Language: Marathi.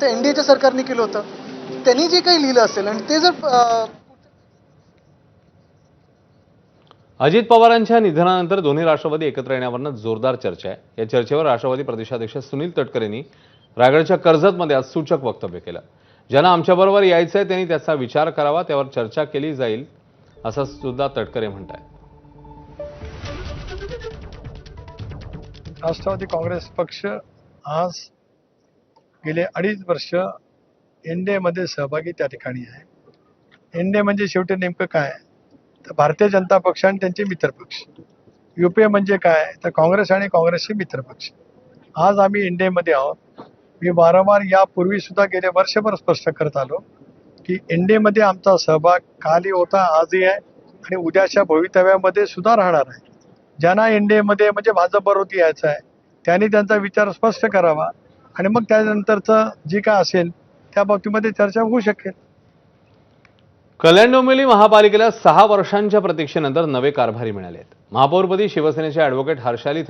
ते एनडीएच्या सरकारने केलं होतं. त्यांनी जे काही लिहिलं असेल आणि ते जर अजित पवारांच्या निधनानंतर दोन्ही राष्ट्रवादी एकत्र येण्यावरनं जोरदार चर्चा आहे. या चर्चेवर राष्ट्रवादी प्रदेशाध्यक्ष सुनील तटकरेंनी रायगडच्या कर्जतमध्ये आज सूचक वक्तव्य केलं. ज्यांना आमच्याबरोबर यायचंय त्यांनी त्याचा विचार करावा, त्यावर चर्चा केली जाईल असं सुद्धा तटकरे म्हणतायत. राष्ट्रवादी काँग्रेस पक्ष आज गेले 2.5 वर्ष एनडीएमध्ये सहभागी त्या ठिकाणी आहे. एनडीए म्हणजे शेवटी नेमकं काय, तर भारतीय जनता पक्ष आणि त्यांचे मित्रपक्ष. युपीए म्हणजे काय, तर काँग्रेस आणि काँग्रेसचे मित्रपक्ष. आज आम्ही एनडीएमध्ये आहोत. मी वारंवार यापूर्वी सुद्धा गेले वर्षभर स्पष्ट करत आलो की एनडीएमध्ये आमचा सहभाग कालही होता, आजही आहे आणि उद्याच्या भवितव्यामध्ये सुद्धा राहणार आहे. ज्यांना एनडीएमध्ये म्हणजे भाजपबरोबर यायचं आहे त्यांनी त्यांचा विचार स्पष्ट करावा आणि मग त्यानंतरचं जे काय असेल त्या बाबतीमध्ये चर्चा होऊ शकेल. कल्याण डोंबिवली महापालिकेला 6 वर्षांच्या प्रतीक्षेनंतर नवे कारभारी मिळाले आहेत. महापौरपदी शिवसेनेचे ॲडव्होकेट हर्षाली